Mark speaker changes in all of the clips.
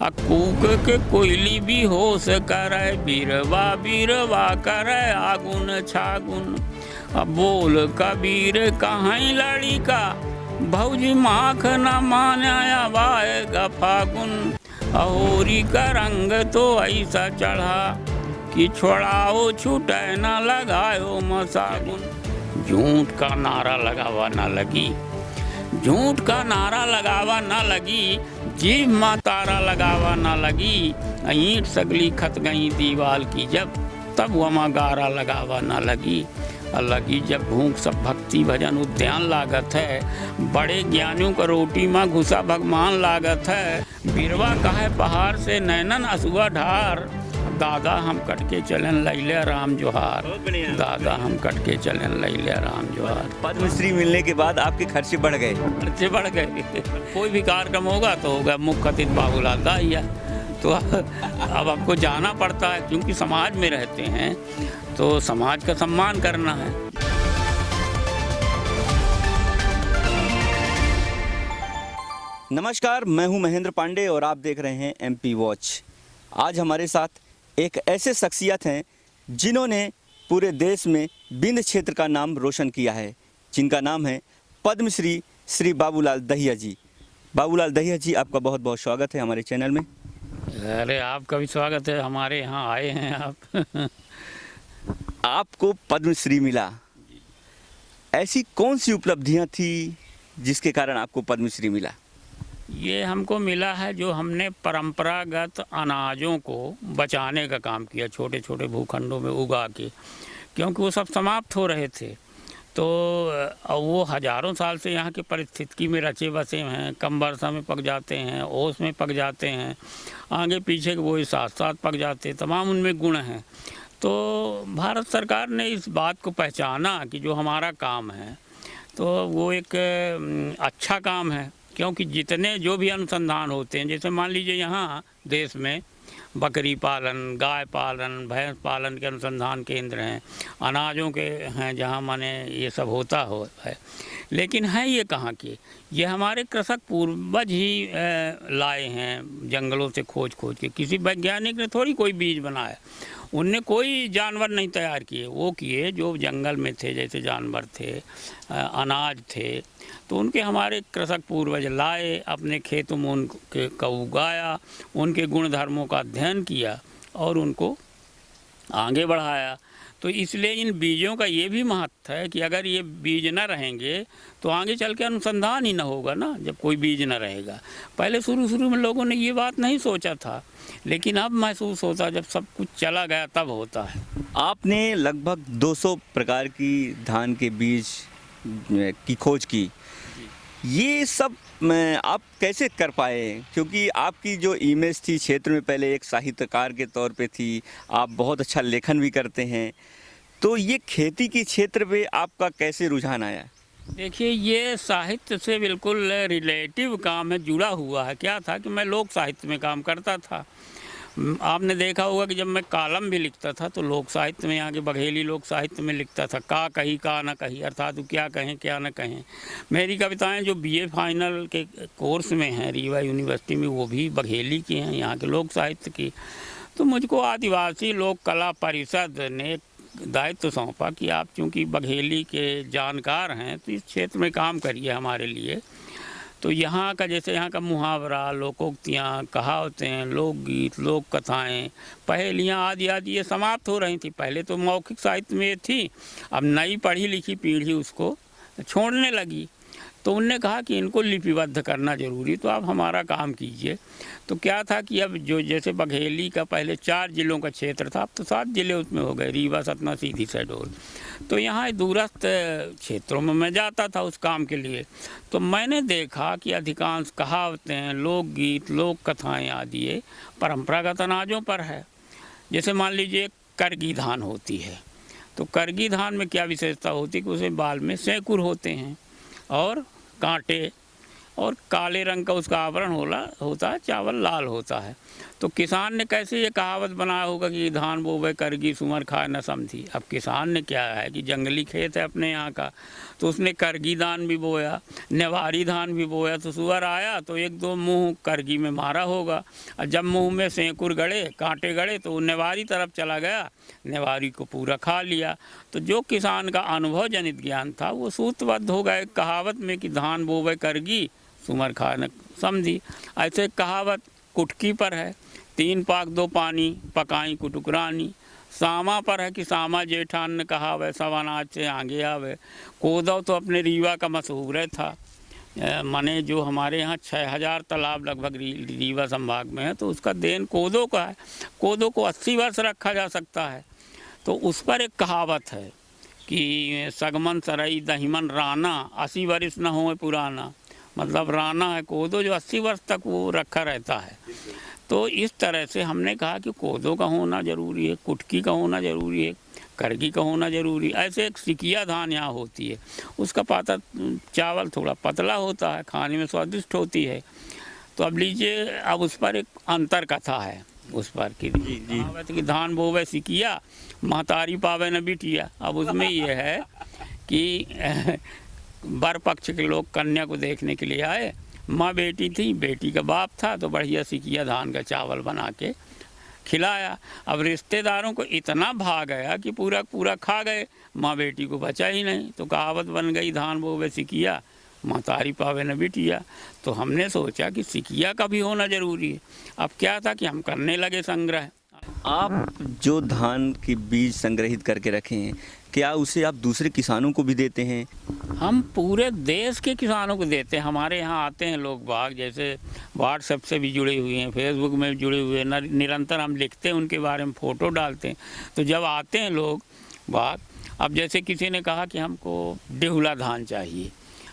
Speaker 1: कूक के कोयली भी होश करे, बीरवा बीरवा करे आगुन छागुन। अब बोल कबीर कहाँ लड़िका, भौजी माख न मानाया बाएगा फागुन। अहोरी का रंग तो ऐसा चढ़ा कि छोड़ाओ छूटे न लगाओ मसागुन। झूठ का नारा लगावा न लगी, झूठ का नारा लगावा न लगी, जीभ माँ तारा लगावा न लगी। ईंट सगली खत गई दीवाल की जब, तब वमा गारा लगावा न लगी। लगी जब भूख सब भक्ति भजन उद्यान लागत है, बड़े ज्ञानियों का रोटी माँ घुसा भगवान लागत है। बीरवा कहे पहाड़ से नैनन असुआ ढार, दादा हम कट के चलन लैले राम जोहार। दादा हम कट के चलन लैले राम जोहार।
Speaker 2: पद्मश्री मिलने के बाद आपके खर्चे बढ़ गए?
Speaker 1: खर्चे बढ़ गए। कोई भी कार्यक्रम होगा तो होगा मुख्य अतिथि बाबूलाल दाहिया, तो अब आपको जाना पड़ता है क्योंकि समाज में रहते हैं तो समाज का सम्मान करना है।
Speaker 2: नमस्कार, मैं हूं महेंद्र पांडे और आप देख रहे हैं एमपी वॉच। आज हमारे साथ एक ऐसे शख्सियत हैं जिन्होंने पूरे देश में बिंद क्षेत्र का नाम रोशन किया है, जिनका नाम है पद्मश्री श्री बाबूलाल दहिया जी। बाबूलाल दहिया जी, आपका बहुत बहुत स्वागत है हमारे चैनल में।
Speaker 1: अरे आपका भी स्वागत है, हमारे यहाँ आए हैं आप।
Speaker 2: आपको पद्मश्री मिला, ऐसी कौन सी उपलब्धियां थी जिसके कारण आपको पद्मश्री मिला?
Speaker 1: ये हमको मिला है जो हमने परंपरागत अनाजों को बचाने का काम किया, छोटे छोटे भूखंडों में उगा के, क्योंकि वो सब समाप्त हो रहे थे। तो वो हज़ारों साल से यहाँ की परिस्थिति में रचे बसे हैं, कम वर्षा में पक जाते हैं, ओस में पक जाते हैं, आगे पीछे वो साथ साथ पक जाते हैं, तमाम उनमें गुण हैं। तो भारत सरकार ने इस बात को पहचाना कि जो हमारा काम है तो वो एक अच्छा काम है, क्योंकि जितने जो भी अनुसंधान होते हैं, जैसे मान लीजिए यहाँ देश में बकरी पालन, गाय पालन, भैंस पालन के अनुसंधान केंद्र हैं, अनाजों के हैं जहाँ माने ये सब होता है, लेकिन है ये कहाँ के? ये हमारे कृषक पूर्वज ही लाए हैं जंगलों से खोज के। किसी वैज्ञानिक ने थोड़ी कोई बीज बनाया, उनने कोई जानवर नहीं तैयार किए, वो किए जो जंगल में थे, जैसे जानवर थे, अनाज थे, तो उनके हमारे कृषक पूर्वज लाए, अपने खेतों में उनके का उगाया, उनके गुण धर्मों का अध्ययन किया और उनको आगे बढ़ाया। तो इसलिए इन बीजों का ये भी महत्व है कि अगर ये बीज न रहेंगे तो आगे चल के अनुसंधान ही न होगा ना, जब कोई बीज न रहेगा। पहले शुरू में लोगों ने ये बात नहीं सोचा था, लेकिन अब महसूस होता, जब सब कुछ चला गया तब होता है।
Speaker 2: आपने लगभग 200 प्रकार की धान के बीज की खोज की, ये सब आप कैसे कर पाए? क्योंकि आपकी जो इमेज थी क्षेत्र में पहले एक साहित्यकार के तौर पे थी, आप बहुत अच्छा लेखन भी करते हैं, तो ये खेती की क्षेत्र पे आपका कैसे रुझान आया?
Speaker 1: देखिए, ये साहित्य से बिल्कुल रिलेटिव काम है, जुड़ा हुआ है। क्या था कि मैं लोक साहित्य में काम करता था। आपने देखा होगा कि जब मैं कॉलम भी लिखता था तो लोक साहित्य में, यहाँ के बघेली लोक साहित्य में लिखता था, का कही का न कही, अर्थात वो क्या कहें क्या न कहें। मेरी कविताएं जो बीए फाइनल के कोर्स में हैं रीवा यूनिवर्सिटी में, वो भी बघेली की हैं, यहाँ के लोक साहित्य की। तो मुझको आदिवासी लोक कला परिषद ने दायित्व सौंपा कि आप चूँकि बघेली के जानकार हैं तो इस क्षेत्र में काम करिए हमारे लिए। तो यहाँ का, जैसे यहाँ का मुहावरा, लोकोक्तियाँ, कहावतें, लोकगीत, लोक कथाएँ, पहेलियाँ आदि ये समाप्त हो रही थी। पहले तो मौखिक साहित्य में थी, अब नई पढ़ी लिखी पीढ़ी उसको छोड़ने लगी। तो उनने कहा कि इनको लिपिबद्ध करना ज़रूरी, तो आप हमारा काम कीजिए। तो क्या था कि अब जो जैसे बघेली का पहले 4 जिलों का क्षेत्र था, अब तो 7 जिले उसमें हो गए, रीवा, सतना, सीधी, शहडोल। तो यहाँ दूरस्थ क्षेत्रों में मैं जाता था उस काम के लिए। तो मैंने देखा कि अधिकांश कहावतें, लोकगीत, लोक कथाएँ आदि ये परंपरागत अनाजों पर है। जैसे मान लीजिए करगी धान होती है, तो करगी धान में क्या विशेषता होती है कि उसमें बाल में सैंकुर होते हैं और कांटे, और काले रंग का उसका आवरण होता है, चावल लाल होता है। तो किसान ने कैसे ये कहावत बनाया होगा कि धान बोवे करगी सुमर खाए न समझी। अब किसान ने क्या है कि जंगली खेत है अपने यहाँ का, तो उसने करगी धान भी बोया, नेवारी धान भी बोया, तो सुअर आया तो एक दो मुंह करगी में मारा होगा, और जब मुंह में सेंकुर गड़े, कांटे गड़े, तो वो नेवारी तरफ चला गया, नेवारी को पूरा खा लिया। तो जो किसान का अनुभव जनित ज्ञान था वो सूत्रबद्ध हो गया कहावत में कि धान बोवे करगी सुमर खाए न समझी। ऐसे कहावत कुटकी पर है, 3 पाक 2 पानी पकाई कुटुकरानी। सामा पर है कि सामा जेठान ने कहावे सब अनाज से आगे आवे। कोदो तो अपने रीवा का मशहूर था, माने जो हमारे यहाँ 6000 तालाब लगभग रीवा संभाग में है, तो उसका देन कोदो का है। कोदो को 80 वर्ष रखा जा सकता है। तो उस पर एक कहावत है कि सगमन सरई दहिमन राना 80 वर्ष न हो पुराना। मतलब राना है कोदो जो 80 वर्ष तक वो रखा रहता है। तो इस तरह से हमने कहा कि कोदो का होना ज़रूरी है, कुटकी का होना ज़रूरी है, करगी का होना ज़रूरी। ऐसे एक सिकिया धान यहाँ होती है, उसका पाता चावल थोड़ा पतला होता है, खाने में स्वादिष्ट होती है। तो अब लीजिए, अब उस पर एक अंतर कथा है उस पर कि धान बोवे सिकिया महतारी पावे न बिटिया। अब उसमें ये है कि बर पक्ष के लोग कन्या को देखने के लिए आए, माँ बेटी थी, बेटी का बाप था, तो बढ़िया सिकिया धान का चावल बना के खिलाया। अब रिश्तेदारों को इतना भा गया कि पूरा पूरा खा गए, माँ बेटी को बचा ही नहीं। तो कहावत बन गई धान बोवे सिकिया महतारी पावे न बिटिया। तो हमने सोचा कि सिकिया का भी होना ज़रूरी है। अब क्या था कि हम करने लगे संग्रह।
Speaker 2: आप जो धान के बीज संग्रहित करके रखे हैं, क्या उसे आप दूसरे किसानों को भी देते हैं?
Speaker 1: हम पूरे देश के किसानों को देते हैं। हमारे यहाँ आते हैं लोग बाग, जैसे व्हाट्सएप से भी जुड़े हुए हैं, फेसबुक में भी जुड़े हुए हैं, निरंतर हम लिखते हैं उनके बारे में, फ़ोटो डालते हैं। तो जब आते हैं लोग बाग, अब जैसे किसी ने कहा कि हमको डिहुला धान चाहिए।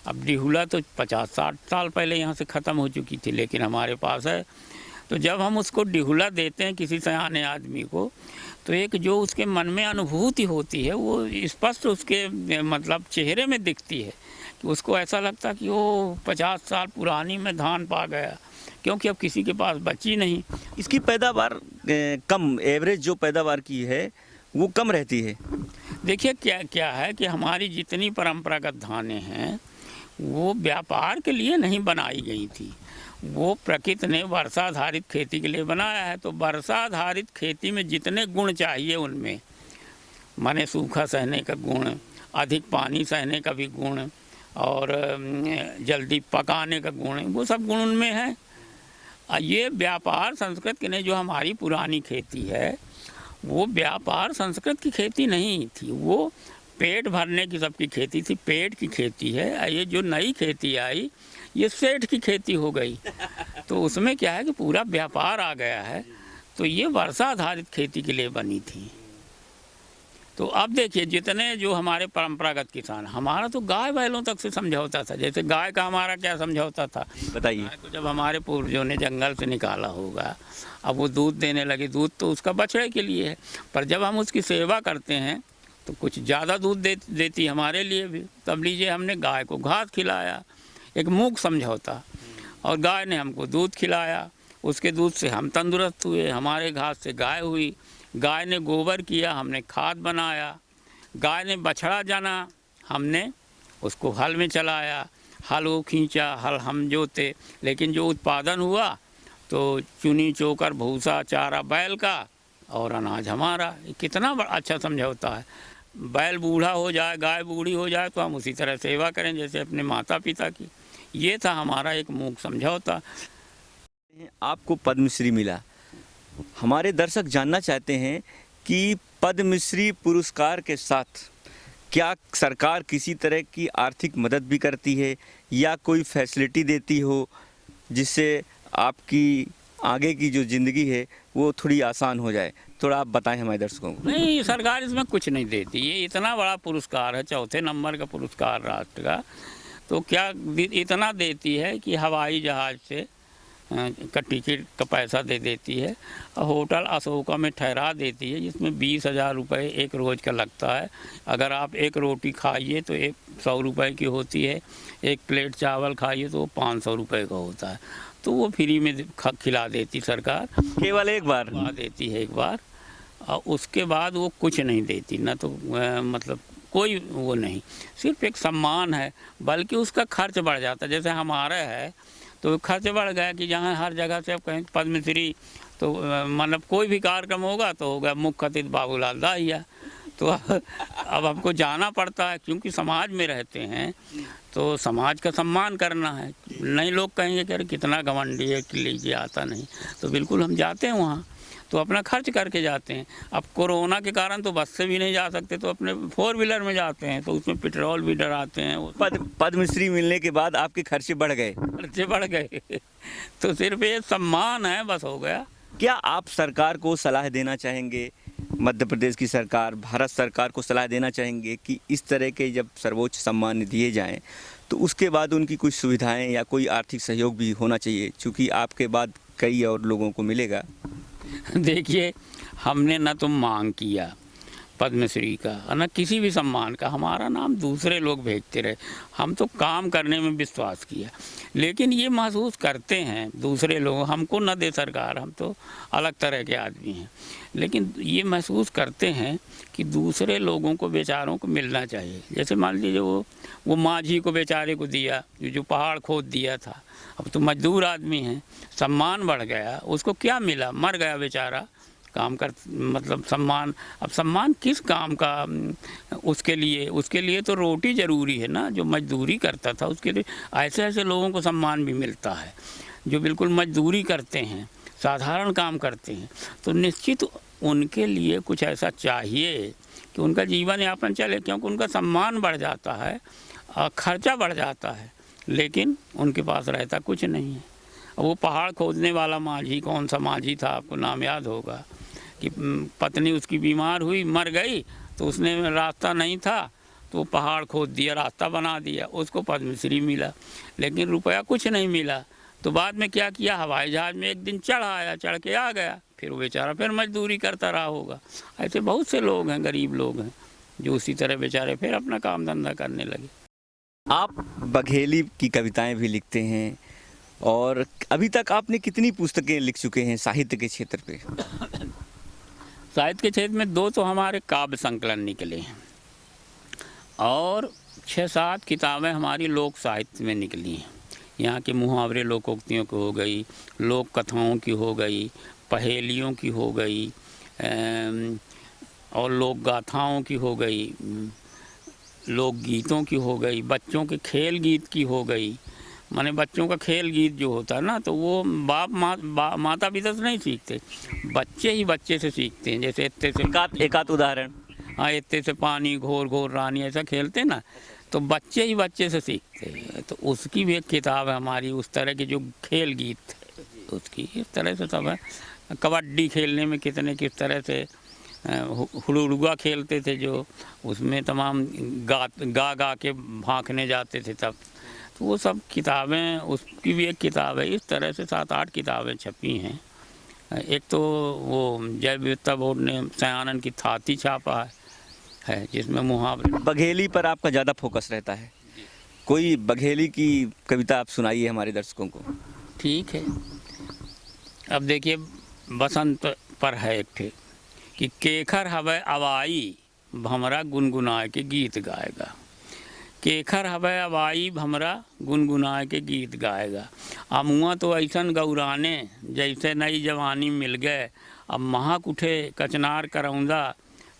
Speaker 1: अब डिहुला तो 50-60 साल पहले यहाँ से ख़त्म हो चुकी थी, लेकिन हमारे पास है। तो जब हम उसको डिहुला देते हैं किसी सयाने आदमी को, तो एक जो उसके मन में अनुभूति होती है वो स्पष्ट उसके मतलब चेहरे में दिखती है कि उसको ऐसा लगता कि वो 50 साल पुरानी में धान पा गया, क्योंकि अब किसी के पास बची नहीं।
Speaker 2: इसकी पैदावार कम, एवरेज जो पैदावार की है वो कम रहती है।
Speaker 1: देखिए क्या है कि हमारी जितनी परंपरागत धानें हैं वो व्यापार के लिए नहीं बनाई गई थी, वो प्रकृति ने वर्षाधारित खेती के लिए बनाया है। तो वर्षाधारित खेती में जितने गुण चाहिए उनमें, माने सूखा सहने का गुण, अधिक पानी सहने का भी गुण, और जल्दी पकाने का गुण, वो सब गुण उनमें है। ये व्यापार संस्कृत की नहीं, जो हमारी पुरानी खेती है वो व्यापार संस्कृत की खेती नहीं थी, वो पेट भरने की सबकी खेती थी, पेट की खेती है। ये जो नई खेती आई ये सेठ की खेती हो गई। तो उसमें क्या है कि पूरा व्यापार आ गया है। तो ये वर्षा आधारित खेती के लिए बनी थी। तो अब देखिए, जितने जो हमारे परंपरागत किसान, हमारा तो गाय बैलों तक से समझौता था। जैसे गाय का हमारा क्या समझौता था,
Speaker 2: बताइए।
Speaker 1: तो जब हमारे पूर्वजों ने जंगल से निकाला होगा, अब वो दूध देने लगे, दूध तो उसका बछड़े के लिए है, पर जब हम उसकी सेवा करते हैं तो कुछ ज़्यादा दूध देती हमारे लिए भी। तब लीजिए, हमने गाय को घास खिलाया, एक मूक समझौता, और गाय ने हमको दूध खिलाया, उसके दूध से हम तंदुरुस्त हुए, हमारे घास से गाय हुई, गाय ने गोबर किया, हमने खाद बनाया, गाय ने बछड़ा जाना, हमने उसको हल में चलाया, हल वो खींचा, हल हम जोते, लेकिन जो उत्पादन हुआ तो चुनी चोकर भूसा चारा बैल का और अनाज हमारा। कितना अच्छा समझौता है। बैल बूढ़ा हो जाए, गाय बूढ़ी हो जाए तो हम उसी तरह सेवा करें जैसे अपने माता पिता की। ये था हमारा एक मूक समझौता।
Speaker 2: आपको पद्मश्री मिला, हमारे दर्शक जानना चाहते हैं कि पद्मश्री पुरस्कार के साथ क्या सरकार किसी तरह की आर्थिक मदद भी करती है या कोई फैसिलिटी देती हो जिससे आपकी आगे की जो ज़िंदगी है वो थोड़ी आसान हो जाए? थोड़ा आप बताएं हमारे दर्शकों को।
Speaker 1: नहीं, सरकार इसमें कुछ नहीं देती। ये इतना बड़ा पुरस्कार है, 4थे नंबर का पुरस्कार राष्ट्र का, तो क्या इतना देती है कि हवाई जहाज़ से का टिकट का पैसा दे देती है और होटल अशोका में ठहरा देती है, जिसमें 20,000 रुपये एक रोज़ का लगता है। अगर आप एक रोटी खाइए तो 100 रुपये की होती है, एक प्लेट चावल खाइए तो 500 रुपये का होता है। तो वो फ्री में खिला देती सरकार,
Speaker 2: केवल एक बार
Speaker 1: खिला देती है एक बार, और उसके बाद वो कुछ नहीं देती, ना तो मतलब कोई वो नहीं, सिर्फ एक सम्मान है, बल्कि उसका खर्च बढ़ जाता है। जैसे हमारा है तो खर्च बढ़ गया कि जहाँ हर जगह से अब कहीं पद्मश्री, तो मतलब कोई भी कार्यक्रम होगा तो होगा मुख्य अतिथि बाबूलाल दाहिया। तो अब हमको जाना पड़ता है, क्योंकि समाज में रहते हैं तो समाज का सम्मान करना है। नहीं लोग कहेंगे कि अरे कितना घमंडी है कि लीजिए आता नहीं, तो बिल्कुल हम जाते हैं वहाँ, तो अपना खर्च करके जाते हैं। अब कोरोना के कारण तो बस से भी नहीं जा सकते, तो अपने 4 व्हीलर में जाते हैं, तो उसमें पेट्रोल भी डराते हैं।
Speaker 2: पद्मश्री मिलने के बाद आपके खर्चे बढ़ गए?
Speaker 1: खर्चे बढ़ गए तो सिर्फ ये सम्मान है, बस हो गया।
Speaker 2: क्या आप सरकार को सलाह देना चाहेंगे, मध्य प्रदेश की सरकार, भारत सरकार को सलाह देना चाहेंगे कि इस तरह के जब सर्वोच्च सम्मान दिए जाएं तो उसके बाद उनकी कुछ सुविधाएं या कोई आर्थिक सहयोग भी होना चाहिए, क्योंकि आपके बाद कई और लोगों को मिलेगा?
Speaker 1: देखिए, हमने न तो मांग किया पद्मश्री का और न किसी भी सम्मान का, हमारा नाम दूसरे लोग भेजते रहे। हम तो काम करने में विश्वास किया, लेकिन ये महसूस करते हैं दूसरे लोग, हमको न दे सरकार, हम तो अलग तरह के आदमी हैं, लेकिन ये महसूस करते हैं कि दूसरे लोगों को, बेचारों को मिलना चाहिए। जैसे मान लीजिए वो माझी को बेचारे को दिया, जो पहाड़ खोद दिया था, अब तो मजदूर आदमी हैं, सम्मान बढ़ गया, उसको क्या मिला? मर गया बेचारा काम कर, मतलब सम्मान। अब सम्मान किस काम का? उसके लिए तो रोटी ज़रूरी है ना, जो मजदूरी करता था उसके लिए। ऐसे ऐसे लोगों को सम्मान भी मिलता है जो बिल्कुल मजदूरी करते हैं, साधारण काम करते हैं, तो निश्चित उनके लिए कुछ ऐसा चाहिए कि उनका जीवन यापन चले, क्योंकि उनका सम्मान बढ़ जाता है और खर्चा बढ़ जाता है, लेकिन उनके पास रहता कुछ नहीं है। वो पहाड़ खोदने वाला माझी, कौन सा माझी था आपको नाम याद होगा, कि पत्नी उसकी बीमार हुई, मर गई, तो उसने रास्ता नहीं था तो पहाड़ खोद दिया, रास्ता बना दिया, उसको पद्मश्री मिला, लेकिन रुपया कुछ नहीं मिला। तो बाद में क्या किया, हवाई जहाज़ में एक दिन चढ़ आया, चढ़ के आ गया, फिर वो बेचारा फिर मजदूरी करता रहा होगा। ऐसे बहुत से लोग हैं, गरीब लोग हैं, जो उसी तरह बेचारे फिर अपना काम धंधा करने लगे।
Speaker 2: आप बघेली की कविताएं भी लिखते हैं, और अभी तक आपने कितनी पुस्तकें लिख चुके हैं साहित्य के क्षेत्र पे?
Speaker 1: साहित्य के क्षेत्र में 2 तो हमारे काव्य संकलन निकले हैं, और 6-7 किताबें हमारी लोक साहित्य में निकली हैं। यहाँ के मुहावरे लोकोक्तियों की हो गई, लोक कथाओं की हो गई, पहेलियों की हो गई, और लोक गाथाओं की हो गई, लोकगीतों की हो गई, बच्चों के खेल गीत की हो गई। माने बच्चों का खेल गीत जो होता है ना, तो वो माता पिता से नहीं सीखते, बच्चे ही बच्चे से सीखते हैं। जैसे इत्ते से
Speaker 2: एक आध उदाहरण?
Speaker 1: हाँ, इत्ते से पानी घोर घोर रानी, ऐसा खेलते ना, तो बच्चे ही बच्चे से सीखते हैं। तो उसकी भी एक किताब है हमारी, उस तरह के जो खेल गीत है उसकी, इस तरह से सब है। कबड्डी खेलने में किस तरह से हुड़ुआ खेलते थे, जो उसमें तमाम गा के भांकने जाते थे तब, तो वो सब किताबें, उसकी भी एक किताब है। इस तरह से 7-8 किताबें छपी हैं। एक तो वो जैव विविधता बोर्ड ने सयानन की थाती छापा है, जिसमें मुहावरे।
Speaker 2: बघेली पर आपका ज़्यादा फोकस रहता है, कोई बघेली की कविता आप सुनाइए हमारे दर्शकों को।
Speaker 1: ठीक है, अब देखिए, बसंत पर है एक ठे कि केखर हवै अवाई भमरा गुनगुनाए के गीत गाएगा। केखर हवै अवाई भमरा गुनगुनाए के गीत गाएगा। अमुआ तो ऐसन गौराने जैसे नई जवानी मिल गए, अब महक उठे कचनार करौंदा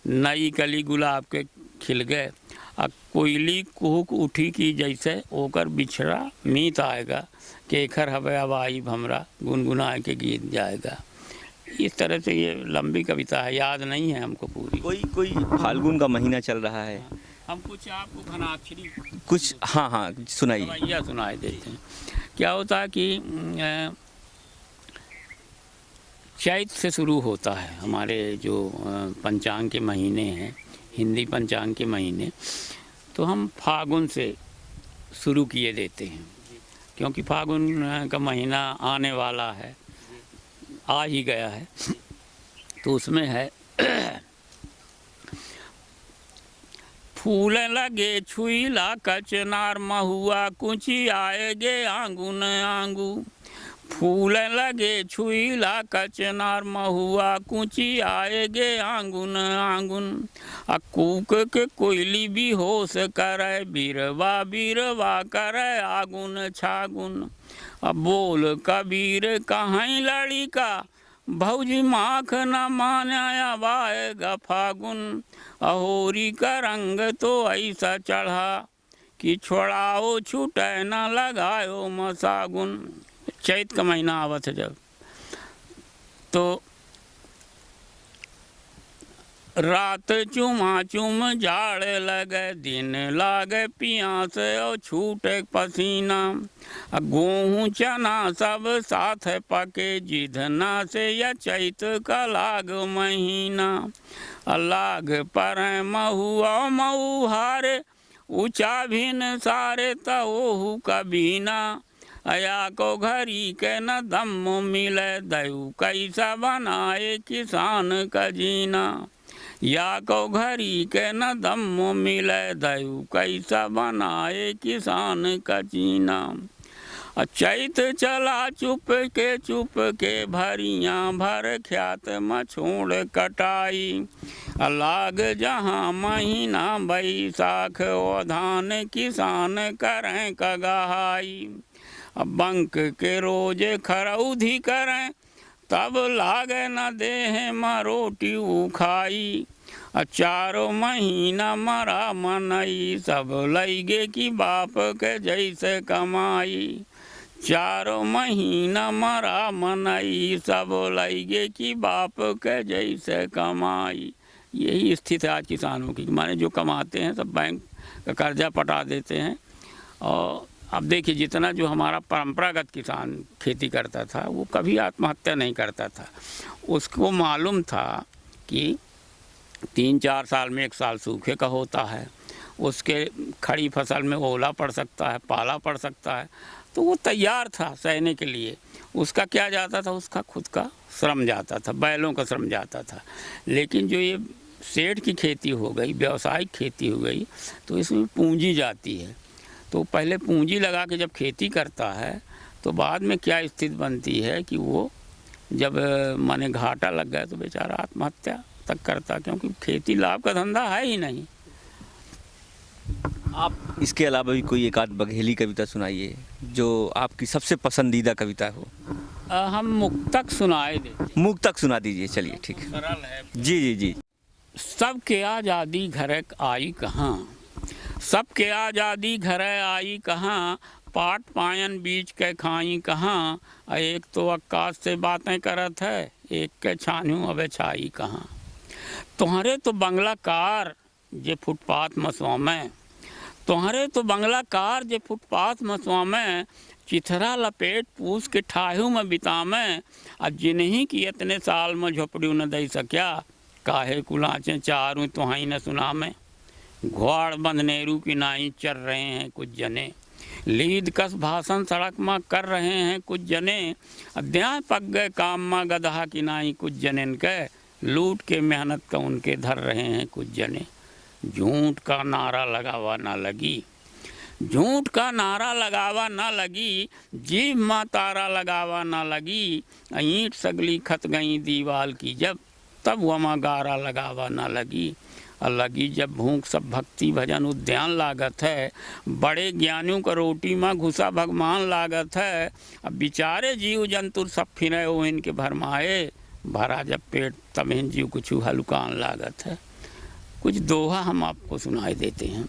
Speaker 1: नई कली गुलाब के खिल गए। अब कोयली कुहुक उठी की जैसे ओकर बिछड़ा मीत आएगा। केखर हवै अवाई भमरा गुनगुनाए के गीत जाएगा। इस तरह से ये लंबी कविता है, याद नहीं है हमको पूरी।
Speaker 2: कोई फाल्गुन का महीना चल रहा है,
Speaker 1: हम कुछ आपको घनाक्षरी
Speaker 2: कुछ हाँ सुनाइए।
Speaker 1: गवैया सुनाई देते हैं। क्या होता है कि चैत से शुरू होता है हमारे जो पंचांग के महीने हैं, हिंदी पंचांग के महीने, तो हम फागुन से शुरू किए देते हैं। क्योंकि फागुन का महीना आने वाला है, आ ही गया है। तो उसमें है फूल लगे छुईला कचनार महुआ कुची आएगे आंगुन आंगू। फूल लगे छुईला कचनार महुआ कुची आएगे आंगुन आंगुन। आ कूक के कोयली भी होश करे बीरवा बीरवा करे आगुन छागुन। अब बोल कबीर कहाँ लड़िका भौजी माख न मानाया वाएगा फागुन। अहोरी का रंग तो ऐसा चढ़ा कि छोड़ाओ छूटे न लगायो मसागुन। चैत का महीना आवत है जब, तो रात चुमा चुम जाड़ लगे दिन लागे पियास और छूटे पसीना। गेहूँ चना सब साथ पके जिधना से या चैत का लाग महीना। लाग पर महुआ मऊ हारे ऊंचा भिन सारे तोहू कबीना। अया को घरी के न दम मिले दयु कैसा बनाए किसान का जीना। या को घरी के न दम मिले दयु कैसा बनाए किसान का जीना। चैत चला चुप के भरियाँ भर ख्यात मछोड़ कटाई। लाग जहाँ महीना बैसाख ओ धान किसान करें कगहाई। बंक के रोज खरौधी करें तब लागे न देह में रोटी उखाई। चारों महीना मरा मनई सब लैगे कि बाप के जैसे कमाई। चारों महीना मरा मनई सब लैगे कि बाप के जैसे कमाई। यही स्थिति है आज किसानों की, माने जो कमाते हैं सब बैंक का कर्जा पटा देते हैं। और अब देखिए जितना जो हमारा परंपरागत किसान खेती करता था वो कभी आत्महत्या नहीं करता था। उसको मालूम था कि 3-4 साल में 1 साल सूखे का होता है, उसके खड़ी फसल में ओला पड़ सकता है, पाला पड़ सकता है, तो वो तैयार था सहने के लिए। उसका क्या जाता था, उसका खुद का श्रम जाता था, बैलों का श्रम जाता था। लेकिन जो ये सेठ की खेती हो गई, व्यावसायिक खेती हो गई, तो इसमें पूंजी जाती है। तो पहले पूंजी लगा के जब खेती करता है तो बाद में क्या स्थिति बनती है कि वो जब माने घाटा लग गया तो बेचारा आत्महत्या तक करता, क्योंकि खेती लाभ का धंधा है ही नहीं।
Speaker 2: आप इसके अलावा भी कोई एक आध बघेली कविता सुनाइए जो आपकी सबसे पसंदीदा कविता हो।
Speaker 1: हम मुक्तक सुनाए देते।
Speaker 2: मुक्तक सुना दीजिए, चलिए ठीक है।
Speaker 1: सरल है।
Speaker 2: जी जी जी।
Speaker 1: सबके आज़ादी घर आई कहाँ, सबके आज़ादी घर आई कहाँ, पाट पायन बीच के खाई कहाँ। एक तो अक्कास से बातें करत है, एक के छानू अबे छाई कहाँ। तुम्हारे तो बंगला कार जे फुटपाथ मसवा में, तुम्हारे तो बंगला कार जे फुटपाथ मसवा में। चिथरा लपेट पूछ के ठाहू में बिता में। अब जिन्हीं की इतने साल में झोपड़ी न दई सक्या, काहे कुलाचे चारूं तुहाई न सुना में। घोड़ बंधनेरू की नाई चर रहे हैं कुछ जने, लीद कस भाषण सड़क में कर रहे हैं कुछ जने। अध्याय पक गए काम में गदहा की नाई कुछ जने के, लूट के मेहनत का उनके धर रहे हैं कुछ जने। झूठ का नारा लगावा ना लगी, झूठ का नारा लगावा ना लगी, जीभ माँ तारा लगावा ना लगी। ईंट सगली खत गई दीवाल की जब, तब वमा गारा लगावा ना लगी। लगी जब भूख सब भक्ति भजन उद्यान लागत है, बड़े ज्ञानियों का रोटी में घुसा भगवान लागत है। अब बेचारे जीव जंतु सब फिरे हो इनके भरमाए, भरा जब पेट तब इन जीव कुछ हलुकान लागत है। कुछ दोहा हम आपको सुनाई देते हैं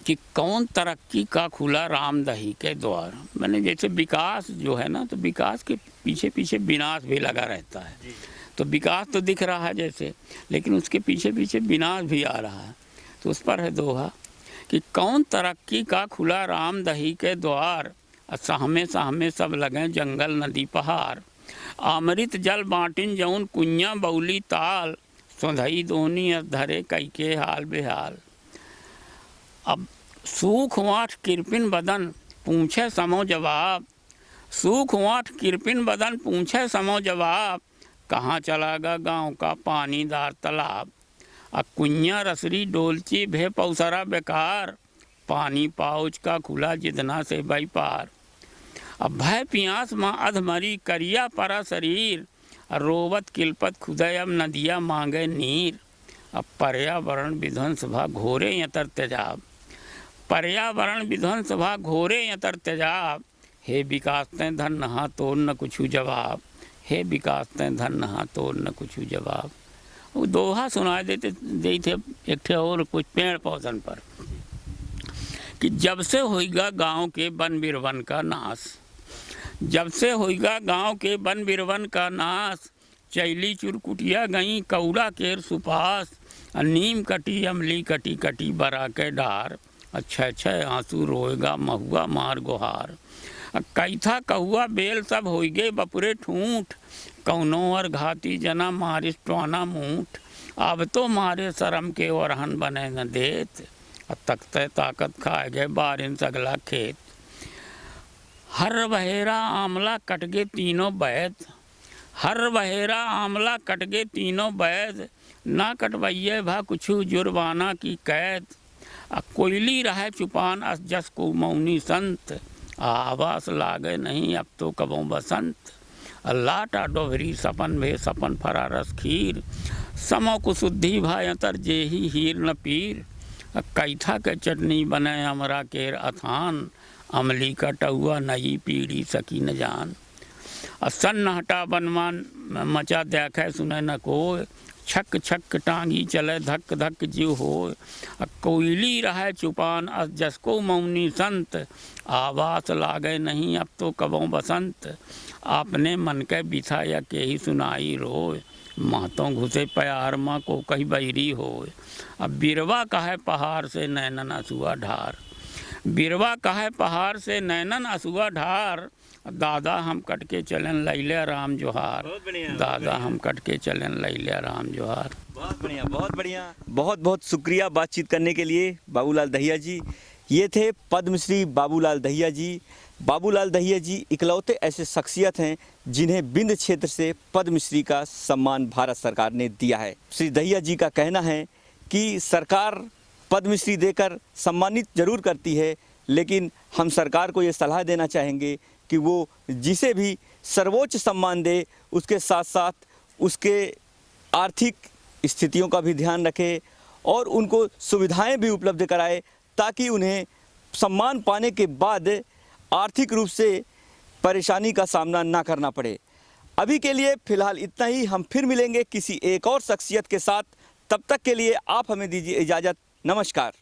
Speaker 1: कि कौन तरक्की का खुला रामदही के द्वार। मैंने जैसे विकास जो है ना, तो विकास के पीछे पीछे विनाश भी लगा रहता है। तो विकास तो दिख रहा है जैसे, लेकिन उसके पीछे पीछे विनाश भी आ रहा है। तो उस पर है दोहा कि कौन तरक्की का खुला रामदही के द्वार, सहमे सहमे सब लगे जंगल नदी पहाड़। अमृत जल बाटिन जौन कुइयाँ बौली ताल, सोधई दोनी धरे कई के हाल बेहाल। अब सूख वाठ कृपिन बदन पूछे समो जवाब, सूख वाट कृपिन बदन पूछे समो जवाब, कहाँ चला गा गाँव का पानीदार तालाब। कुइयाँ रसरी डोलची भे पौसरा बेकार, पानी पाउच का खुला जितना से बई पार। अब भय पियास माँ अधमरी करिया परा शरीर, रोवत किलपत खुदय अब नदिया मांगे नीर। अब पर्यावरण विध्वंस भा घोरे यतर तेजाब, पर्यावरण विध्वंस भा घोरे यतर तेजाब। हे विकास तें धन नहा तोड़ न कुछू जवाब, हे विकास तें धन नहा तोड़ न कुछू जवाब। वो दोहा सुनाए देते एक ठे और कुछ पेड़ पौधन पर कि जब से होइगा गांव के वन बिरवन का नाश, जब से होइगा गांव के वन बिरवन का नाश। चैली चुरकुटिया गई कौड़ा केर सुपास, नीम कटी अमली कटी कटी बरा के डार। अच्छा आंसू रोएगा महुआ मार गुहार। कैथा कहुआ बेल सब होइगे बपुरे ठूंठ, कौनो और घाती जना मारिस टोना मूठ। अब तो मारे शर्म के ओरहन बने न देत, तख्ते ताकत खाए गए बारिन सगला खेत। हर बहेरा आमला कट गए तीनों बैद, हर बहेरा आमला कट गए तीनों बैद। ना कटवैये भा कुछू जुर्माना की कैद, कोयली रहे चुपान अस जस को मौनी संत। आवास लागे नहीं अब तो कबों बसंत, लाटा डोभरी सपन भे सपन फरारस खीर। समो कुशुद्धि भायतर जेही हीर न पीर, कैथा के चटनी बने अमरा केर अथान। अमली का टहुआ नई पीढ़ी सकी न जान। सन्नाटा बनमान मचा देखे सुने न कोय, छक छक टांगी चले धक धक जीव हो। कोयली रहे चुपान अस जसको मौनी संत, आवास लागे नहीं अब तो कबों बसंत। आपने मन के बिछाया के ही सुनाई रोय, महतों घुसे प्यार माँ को कही बहरी हो। अब बिरवा कहे पहाड़ से नैनन असुआ ढार, बिरवा कहे पहाड़ से नैनन असुआ ढार। दादा हम कट के चलन लैले राम जोहार, दादा हम कट के चलन लैले राम जोहार।
Speaker 2: बहुत बढ़िया, बहुत बढ़िया, बहुत बहुत शुक्रिया बातचीत करने के लिए बाबूलाल दहिया जी। ये थे पद्मश्री बाबूलाल दहिया जी। बाबूलाल दहिया जी इकलौते ऐसे शख्सियत हैं जिन्हें बिंद क्षेत्र से पद्मश्री का सम्मान भारत सरकार ने दिया है। श्री दहिया जी का कहना है कि सरकार पद्मश्री देकर सम्मानित जरूर करती है, लेकिन हम सरकार को ये सलाह देना चाहेंगे कि वो जिसे भी सर्वोच्च सम्मान दे उसके साथ साथ उसके आर्थिक स्थितियों का भी ध्यान रखे और उनको सुविधाएं भी उपलब्ध कराए, ताकि उन्हें सम्मान पाने के बाद आर्थिक रूप से परेशानी का सामना ना करना पड़े। अभी के लिए फ़िलहाल इतना ही। हम फिर मिलेंगे किसी एक और शख्सियत के साथ। तब तक के लिए आप हमें दीजिए इजाज़त। नमस्कार।